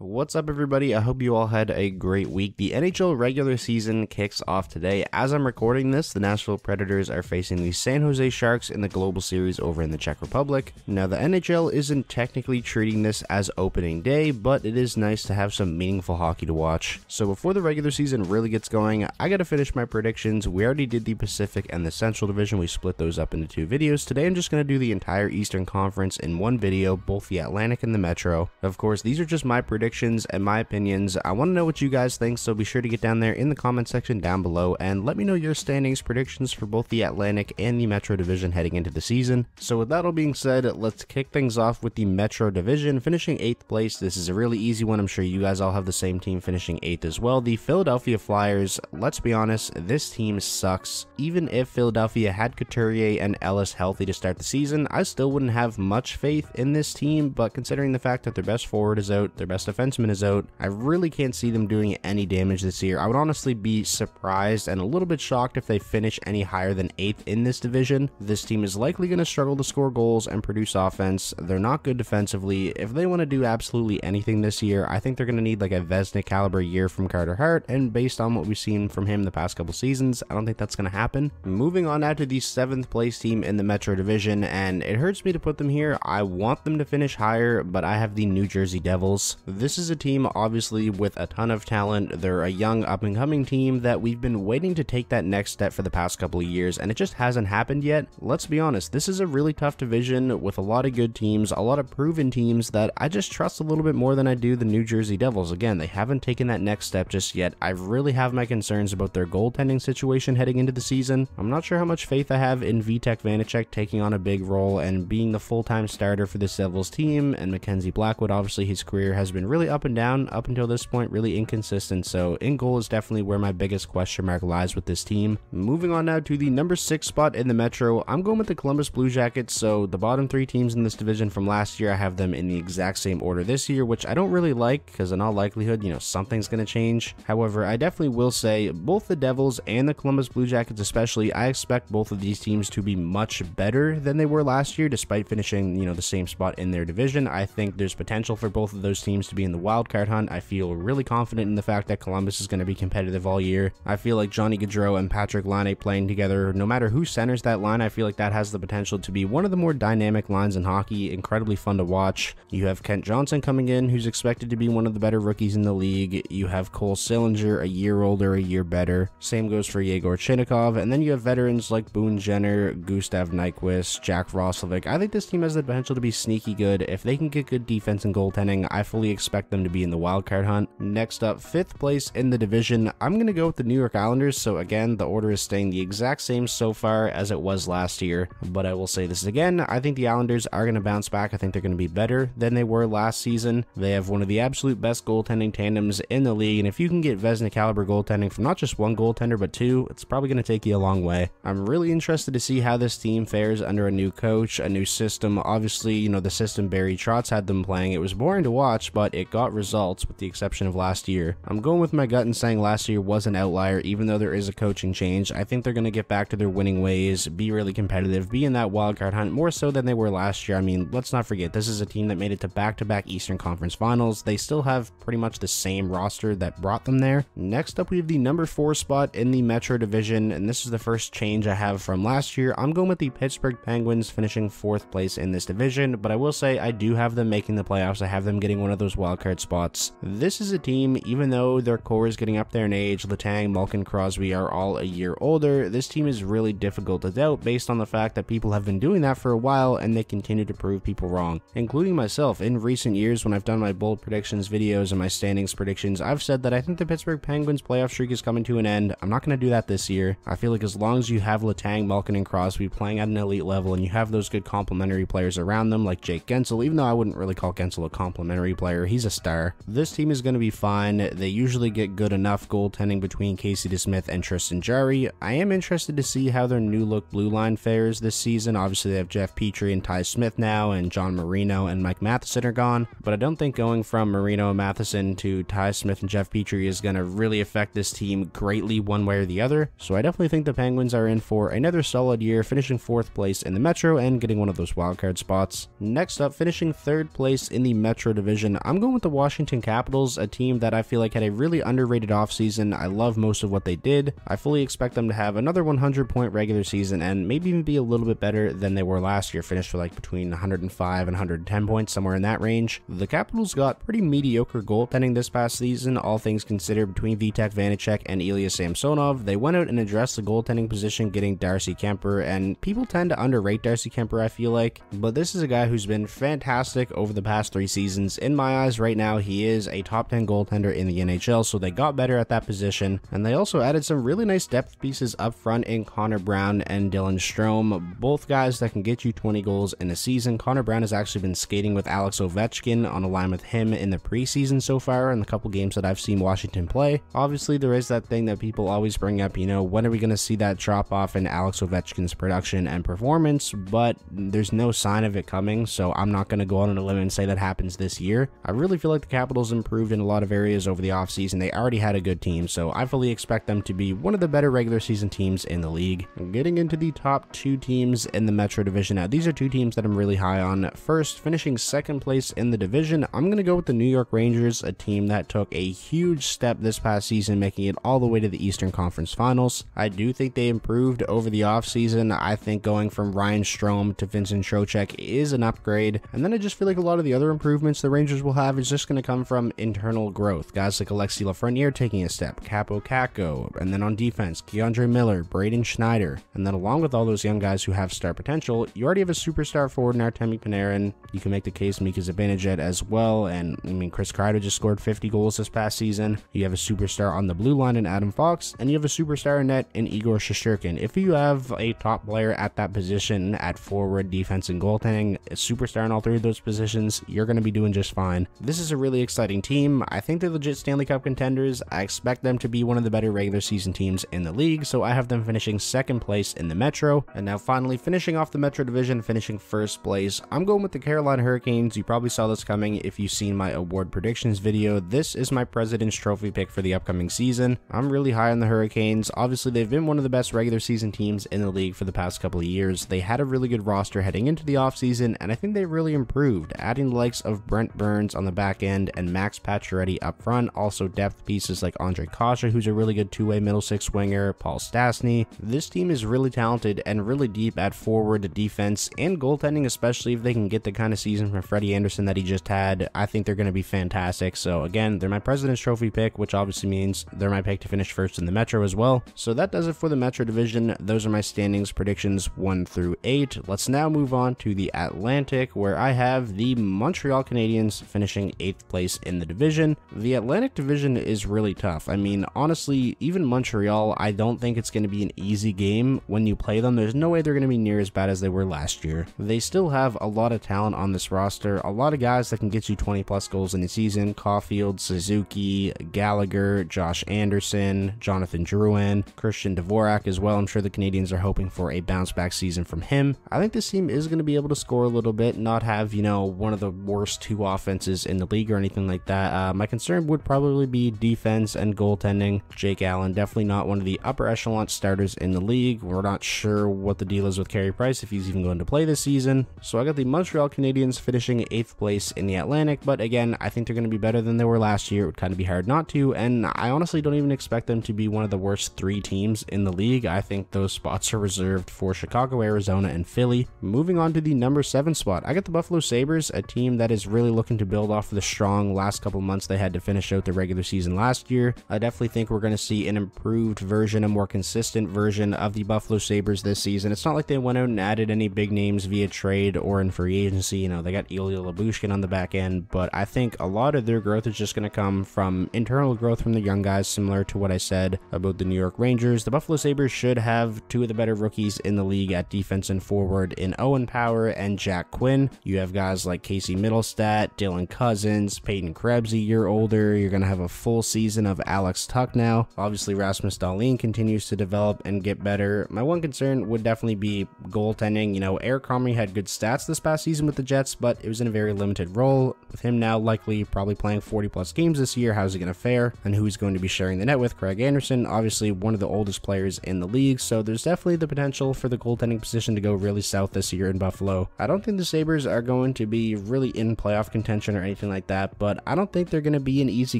What's up, everybody? I hope you all had a great week. The NHL regular season kicks off today. As I'm recording this, the Nashville Predators are facing the San Jose Sharks in the Global Series over in the Czech Republic. Now, the NHL isn't technically treating this as opening day, but it is nice to have some meaningful hockey to watch. So before the regular season really gets going, I gotta finish my predictions. We already did the Pacific and the Central Division. We split those up into two videos. Today, I'm just gonna do the entire Eastern Conference in one video, both the Atlantic and the Metro. Of course, these are just my predictions and my opinions. I want to know what you guys think, so be sure to get down there in the comment section down below and let me know your standings predictions for both the Atlantic and the Metro Division heading into the season. So with that all being said, let's kick things off with the Metro Division, finishing 8th place. This is a really easy one. I'm sure you guys all have the same team finishing 8th as well. The Philadelphia Flyers, let's be honest, this team sucks. Even if Philadelphia had Couturier and Ellis healthy to start the season, I still wouldn't have much faith in this team, but considering the fact that their best forward is out, their best defenseman is out, I really can't see them doing any damage this year. I would honestly be surprised and a little bit shocked if they finish any higher than 8th in this division. This team is likely going to struggle to score goals and produce offense. They're not good defensively. If they want to do absolutely anything this year, I think they're going to need like a Vezina caliber year from Carter Hart, and based on what we've seen from him the past couple seasons, I don't think that's going to happen. Moving on now to the 7th place team in the Metro Division, and it hurts me to put them here. I want them to finish higher, but I have the New Jersey Devils. This is a team obviously with a ton of talent. They're a young up-and-coming team that we've been waiting to take that next step for the past couple of years, and it just hasn't happened yet. Let's be honest, this is a really tough division with a lot of good teams, a lot of proven teams that I just trust a little bit more than I do the New Jersey Devils. Again, they haven't taken that next step just yet. I really have my concerns about their goaltending situation heading into the season. I'm not sure how much faith I have in Vitek Vanacek taking on a big role and being the full-time starter for this Devils team, and Mackenzie Blackwood, obviously his career has been really up and down up until this point, really inconsistent, so in goal is definitely where my biggest question mark lies with this team. Moving on now to the number 6 spot in the Metro, I'm going with the Columbus Blue Jackets. So the bottom 3 teams in this division from last year, I have them in the exact same order this year, which I don't really like because in all likelihood, something's going to change. However, I definitely will say both the Devils and the Columbus Blue Jackets especially, I expect both of these teams to be much better than they were last year despite finishing, the same spot in their division. I think there's potential for both of those teams to be in the wild card hunt. I feel really confident in the fact that Columbus is going to be competitive all year. I feel like Johnny Gaudreau and Patrick Laine playing together, no matter who centers that line, I feel like that has the potential to be one of the more dynamic lines in hockey, incredibly fun to watch. You have Kent Johnson coming in, who's expected to be one of the better rookies in the league. You have Cole Sillinger, a year older, a year better. Same goes for Yegor Chinnikov, and then you have veterans like Boone Jenner, Gustav Nyquist, Jack Roslovic. I think this team has the potential to be sneaky good. If they can get good defense and goaltending, I fully expect them to be in the wildcard hunt. Next up, 5th place in the division, I'm going to go with the New York Islanders. So again, the order is staying the exact same so far as it was last year, but I will say this again, I think the Islanders are going to bounce back. I think they're going to be better than they were last season. They have one of the absolute best goaltending tandems in the league, and if you can get Vezina caliber goaltending from not just one goaltender but two, it's probably going to take you a long way. I'm really interested to see how this team fares under a new coach, a new system. Obviously, the system Barry Trotz had them playing, it was boring to watch, but it got results with the exception of last year. I'm going with my gut and saying last year was an outlier, even though there is a coaching change. I think they're going to get back to their winning ways, be really competitive, be in that wildcard hunt more so than they were last year. I mean, let's not forget, this is a team that made it to back-to-back Eastern Conference Finals. They still have pretty much the same roster that brought them there. Next up, we have the number 4 spot in the Metro Division, and this is the first change I have from last year. I'm going with the Pittsburgh Penguins finishing 4th place in this division, but I will say I do have them making the playoffs. I have them getting one of those wildcard spots. This is a team, even though their core is getting up there in age, Letang, Malkin, Crosby are all a year older, this team is really difficult to doubt based on the fact that people have been doing that for a while and they continue to prove people wrong, including myself. In recent years, when I've done my bold predictions videos and my standings predictions, I've said that I think the Pittsburgh Penguins playoff streak is coming to an end. I'm not going to do that this year. I feel like as long as you have Letang, Malkin, and Crosby playing at an elite level and you have those good complementary players around them like Jake Gensel, even though I wouldn't really call Gensel a complementary player, he's a star, this team is going to be fine. They usually get good enough goaltending between Casey DeSmith and Tristan Jarry. I am interested to see how their new look blue line fares this season. Obviously, they have Jeff Petrie and Ty Smith now, and John Marino and Mike Matheson are gone, but I don't think going from Marino and Matheson to Ty Smith and Jeff Petrie is going to really affect this team greatly one way or the other. So I definitely think the Penguins are in for another solid year, finishing 4th place in the Metro and getting one of those wildcard spots. Next up, finishing 3rd place in the Metro Division, I'm going going with the Washington Capitals, a team that I feel like had a really underrated offseason. I love most of what they did. I fully expect them to have another 100-point regular season and maybe even be a little bit better than they were last year, finished for like between 105 and 110 points, somewhere in that range. The Capitals got pretty mediocre goaltending this past season, all things considered, between Vitek Vanacek and Ilya Samsonov. They went out and addressed the goaltending position, getting Darcy Kemper, and people tend to underrate Darcy Kemper, I feel like, but this is a guy who's been fantastic over the past 3 seasons. In my eyes right now, he is a top 10 goaltender in the NHL, so they got better at that position, and they also added some really nice depth pieces up front in Connor Brown and Dylan Strome, both guys that can get you 20 goals in a season. Connor Brown has actually been skating with Alex Ovechkin on a line with him in the preseason so far in the couple games that I've seen Washington play. Obviously, there is that thing that people always bring up, you know, when are we going to see that drop off in Alex Ovechkin's production and performance, but there's no sign of it coming, so I'm not going to go on a limb and say that happens this year. I really feel like the Capitals improved in a lot of areas over the offseason. They already had a good team, so I fully expect them to be one of the better regular season teams in the league. Getting into the top 2 teams in the Metro Division. Now, these are 2 teams that I'm really high on. First, finishing second place in the division, I'm going to go with the New York Rangers, a team that took a huge step this past season, making it all the way to the Eastern Conference Finals. I do think they improved over the offseason. I think going from Ryan Strome to Vincent Trocheck is an upgrade, and then I just feel like a lot of the other improvements the Rangers will have is just going to come from internal growth. Guys like Alexi Lafreniere taking a step, Capo Caco, and then on defense, Keandre Miller, Braden Schneider, and then along with all those young guys who have star potential, you already have a superstar forward in Artemi Panarin. You can make the case Mika Zibanejad as well, and I mean, Chris Kreider just scored 50 goals this past season. You have a superstar on the blue line in Adam Fox, and you have a superstar in net in Igor Shesterkin. If you have a top player at that position, at forward, defense, and goaltending, a superstar in all 3 of those positions, you're going to be doing just fine. This is a really exciting team. I think they're legit Stanley Cup contenders. I expect them to be one of the better regular season teams in the league, so I have them finishing second place in the Metro. And now finally, finishing off the Metro Division, finishing first place, I'm going with the Carolina Hurricanes. You probably saw this coming if you've seen my award predictions video. This is my President's Trophy pick for the upcoming season. I'm really high on the Hurricanes. Obviously, they've been one of the best regular season teams in the league for the past couple of years. They had a really good roster heading into the offseason, and I think they really improved, adding the likes of Brent Burns on the back end and Max Pacioretty up front. Also depth pieces like Andre Kasha, who's a really good 2-way middle 6 winger, Paul Stastny. This team is really talented and really deep at forward, defense, and goaltending, especially if they can get the kind of season from Freddie Anderson that he just had. I think they're going to be fantastic. So again, they're my President's Trophy pick, which obviously means they're my pick to finish first in the Metro as well. So that does it for the Metro Division. Those are my standings predictions 1 through 8. Let's now move on to the Atlantic, where I have the Montreal Canadiens finishing 8th place in the division. The Atlantic Division is really tough. I mean, honestly, even Montreal, I don't think it's going to be an easy game when you play them. There's no way they're going to be near as bad as they were last year. They still have a lot of talent on this roster, a lot of guys that can get you 20 plus goals in a season. Caulfield, Suzuki, Gallagher, Josh Anderson, Jonathan Drouin, Christian Dvorak as well. I'm sure the Canadiens are hoping for a bounce back season from him. I think this team is going to be able to score a little bit, not have, you know, one of the worst 2 offenses in the league or anything like that. My concern would probably be defense and goaltending. Jake Allen, definitely not one of the upper echelon starters in the league. We're not sure what the deal is with Carey Price, if he's even going to play this season. So I got the Montreal Canadiens finishing 8th place in the Atlantic, but again, I think they're going to be better than they were last year. It would kind of be hard not to, and I honestly don't even expect them to be one of the worst 3 teams in the league. I think those spots are reserved for Chicago, Arizona, and Philly. Moving on to the number 7 spot, I got the Buffalo Sabres, a team that is really looking to build off of the strong last couple months they had to finish out the regular season last year. I definitely think we're going to see an improved version, a more consistent version of the Buffalo Sabres this season. It's not like they went out and added any big names via trade or in free agency. You know, they got Ilya Lyubushkin on the back end, but I think a lot of their growth is just going to come from internal growth from the young guys, similar to what I said about the New York Rangers. The Buffalo Sabres should have 2 of the better rookies in the league at defense and forward in Owen Power and Jack Quinn. You have guys like Casey Middlestat, Dylan Cousins, Peyton Krebs a year older. You're going to have a full season of Alex Tuck now. Obviously, Rasmus Dahlin continues to develop and get better. My one concern would definitely be goaltending. You know, Eric Comrie had good stats this past season with the Jets, but it was in a very limited role. With him now likely probably playing 40 plus games this year, how's it going to fare? And who's going to be sharing the net with? Craig Anderson, obviously one of the oldest players in the league, so there's definitely the potential for the goaltending position to go really south this year in Buffalo. I don't think the Sabres are going to be really in playoff contention or anything like that, but I don't think they're going to be an easy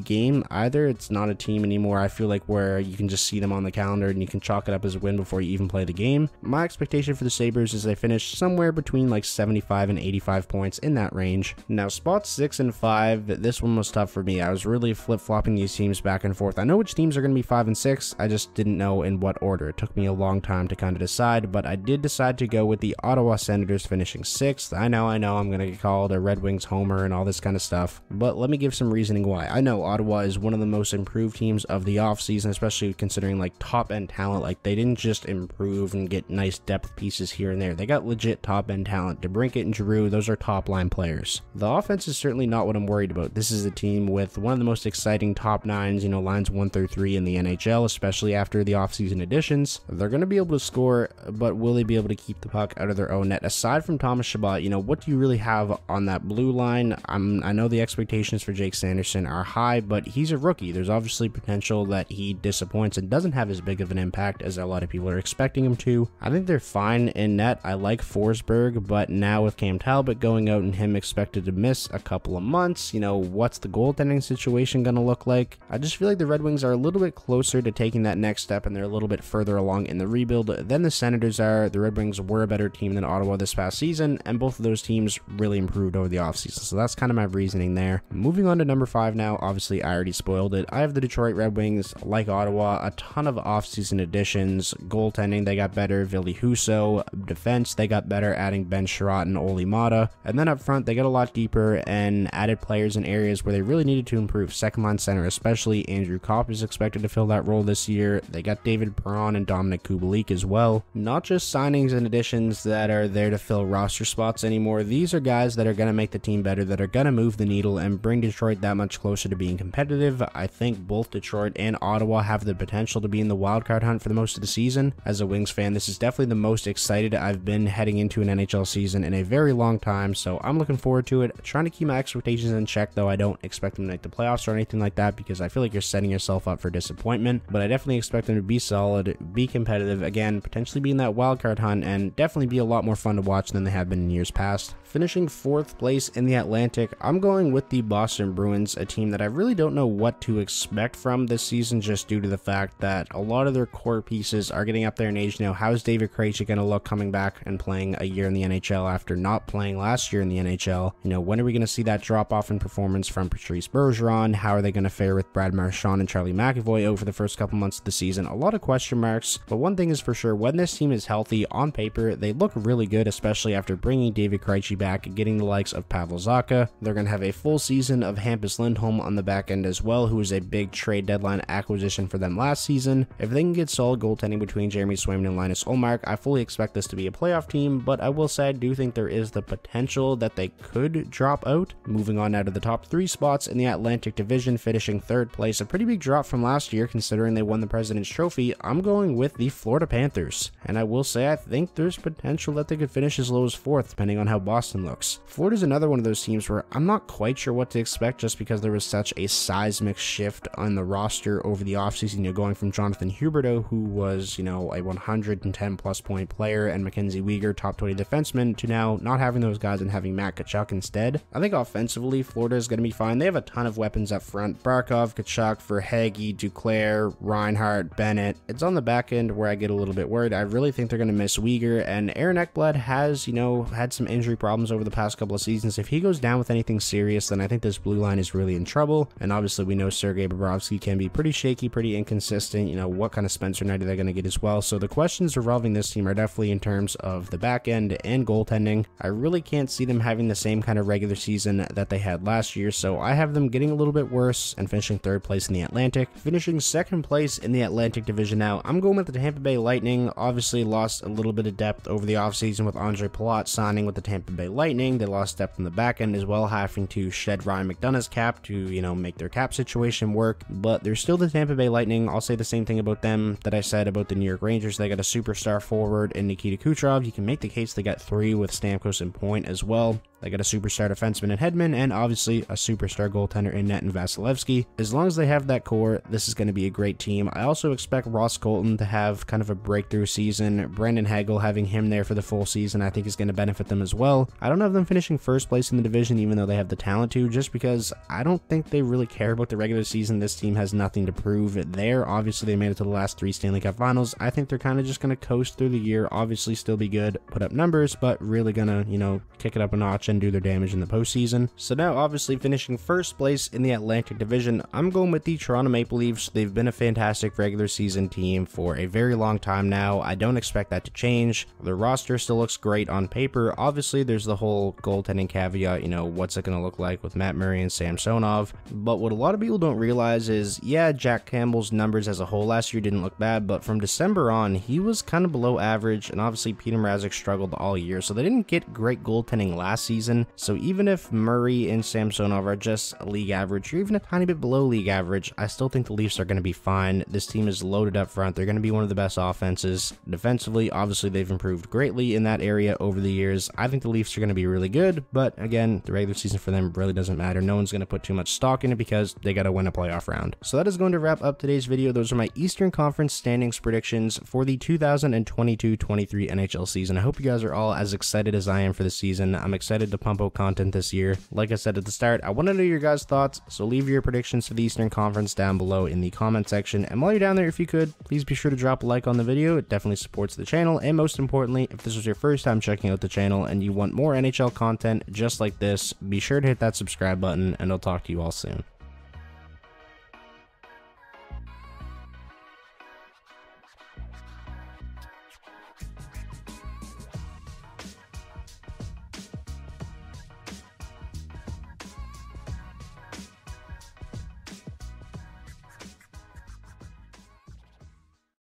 game either. It's not a team anymore, I feel like, where you can just see them on the calendar and you can chalk it up as a win before you even play the game. My expectation for the Sabres is they finish somewhere between like 75 and 85 points, in that range. Now, spots 6 and 5, this one was tough for me. I was really flip-flopping these teams back and forth. I know which teams are going to be 5 and 6, I just didn't know in what order. It took me a long time to kind of decide, but I did decide to go with the Ottawa Senators finishing 6th. I know, I'm going to get called a Red Wings homer and all this kind of stuff, but let me give some reasoning why. I know Ottawa is one of the most improved teams of the offseason, especially considering like top-end talent. Like, they didn't just improve and get nice depth pieces here and there. They got legit top-end talent. DeBrincat and Giroux, those are top-line players. The offense is certainly not what I'm worried about. This is a team with one of the most exciting top nines, lines 1 through 3 in the NHL, especially after the offseason additions. They're going to be able to score, but will they be able to keep the puck out of their own net? Aside from Thomas Chabot, what do you really have on that blue line? I know the expectations for Jake Sanderson are high, but he's a rookie. There's obviously potential that he disappoints and doesn't have as big of an impact as a lot of people are expecting him to. I think they're fine in net. I like Forsberg, but now with Cam Talbot going out and him expected to miss a couple of months, what's the goaltending situation going to look like? I just feel like the Red Wings are a little bit closer to taking that next step, and they're a little bit further along in the rebuild than the Senators are. The Red Wings were a better team than Ottawa this past season, and both of those teams really improved over the offseason, so that's kind of my reasoning there. Moving on to number 5 now, obviously I already spoiled it. I have the Detroit Red Wings, like Ottawa, a ton of offseason additions. Goaltending, they got better. Ville Husso. Defense, they got better, adding Ben Sherratt and Olli Mata. And then up front, they got a lot deeper and added players in areas where they really needed to improve. Second line center, especially Andrew Kopp is expected to fill that role this year. They got David Perron and Dominic Kubalik as well. Not just signings and additions that are there to fill roster spots anymore. These are guys that are going to make the team better, that are going to move the needle and bring Detroit that much closer to being competitive. I think both Detroit and Ottawa have the potential to be in the wildcard hunt for the most of the season. As a Wings fan, this is definitely the most excited I've been heading into an NHL season in a very long time, so I'm looking forward to it. Trying to keep my expectations in check, though. I don't expect them to make the playoffs or anything like that, because I feel like you're setting yourself up for disappointment, but I definitely expect them to be solid, be competitive, again, potentially be in that wildcard hunt, and definitely be a lot more fun to watch than they have been in years past. Finishing 4th place in the Atlantic, I'm going with the Boston Bruins, a team that I really don't know what to expect from this season, just due to the fact that a lot of their core pieces are getting up there in age now. How's David Krejci going to look coming back and playing a year in the NHL after not playing last year in the NHL? When are we going to see that drop off in performance from Patrice Bergeron? How are they going to fare with Brad Marchand and Charlie McAvoy over the first couple months of the season? A lot of question marks, but one thing is for sure, when this team is healthy, on paper, they look really good, especially after bringing David Krejci back and getting the likes of Pavel Zacha. They're going to have a full season of Hampus Lindholm on the back end as well, who was a big trade deadline acquisition for them last season. If they can get solid goaltending between Jeremy Swayman and Linus Ullmark, I fully expect this to be a playoff team, but I will say I do think there is the potential that they could drop out. Moving on out of the top 3 spots in the Atlantic Division, finishing 3rd place, a pretty big drop from last year considering they won the President's Trophy. I'm going with the Florida Panthers, and I will say I think there's potential that they could finish as low as 4th, depending on how Boston looks. Florida's another one of those teams where I'm not quite sure what to expect, just because there was such a seismic shift on the roster over the offseason, going from Jonathan Huberdeau, who was, a 110 plus point player, and Mackenzie Weegar, top 20 defenseman, to now not having those guys and having Matt Tkachuk instead. I think offensively, Florida is going to be fine. They have a ton of weapons up front. Barkov, Tkachuk, Verhaeghe, Duclair, Reinhart, Bennett. It's on the back end where I get a little bit worried. I really think they're going to miss Weegar, and Aaron Ekblad has, had some injury problems over the past couple of seasons. If he goes down with anything serious, then I think this blue line is really in trouble, and obviously we know Sergei Bobrovsky can be pretty shaky, pretty inconsistent. What kind of Spencer Knight are they going to get as well? So the questions revolving this team are definitely in terms of the back end and goaltending. I really can't see them having the same kind of regular season that they had last year, so I have them getting a little bit worse and finishing 3rd place in the Atlantic. Finishing 2nd place in the Atlantic Division now, I'm going with the Tampa Bay Lightning. Obviously lost a little bit of depth over the offseason with Andre Palat signing with the Tampa Bay Lightning. They lost depth in the back end as well, having to shed Ryan McDonough's cap to, make their cap situation work, but they're still the Tampa Bay Lightning. I'll say the same thing about them that I said about the New York Rangers. They got a superstar forward in Nikita Kucherov. You can make the case they got 3 with Stamkos and Point as well. They got a superstar defenseman in Hedman, and obviously a superstar goaltender in net in Vasilevsky. As long as they have that core, this is going to be a great team. I also expect Ross Colton to have kind of a breakthrough season. Brandon Hagel, having him there for the full season, I think is going to benefit them as well. I don't have them finishing first place in the division, even though they have the talent to, just because I don't think they really care about the regular season. This team has nothing to prove there. Obviously, they made it to the last 3 Stanley Cup Finals. I think they're kind of just going to coast through the year, obviously still be good, put up numbers, but really going to, kick it up a notch and do their damage in the postseason. So now, obviously, finishing first place in the Atlantic Division, I'm going with the Toronto Maple Leafs. They've been a fantastic regular season team for a very long time now. I don't expect that to change. Their roster still looks great on paper. Obviously, there's the whole goaltending caveat, what's it going to look like with Matt Murray and Samsonov. But what a lot of people don't realize is, yeah, Jack Campbell's numbers as a whole last year didn't look bad, but from December on, he was kind of below average, and obviously Peter Mrazek struggled all year, so they didn't get great goaltending last season. So even if Murray and Samsonov are just league average, or even a tiny bit below league average, I still think the Leafs are going to be fine. This team is loaded up front. They're going to be one of the best offenses. Defensively, obviously they've improved greatly in that area over the years. I think the Leafs are going to be really good, but again, the regular season for them really doesn't matter. No one's going to put too much stock in it because they got to win a playoff round. So that is going to wrap up today's video. Those are my Eastern Conference standings predictions for the 2022-23 NHL season. I hope you guys are all as excited as I am for the season. I'm excited to pump out content this year. Like I said at the start, I want to know your guys' thoughts, so leave your predictions for the Eastern Conference down below in the comment section. And while you're down there, if you could, please be sure to drop a like on the video. It definitely supports the channel. And most importantly, if this was your first time checking out the channel and you want more NHL content just like this, be sure to hit that subscribe button, and I'll talk to you all soon.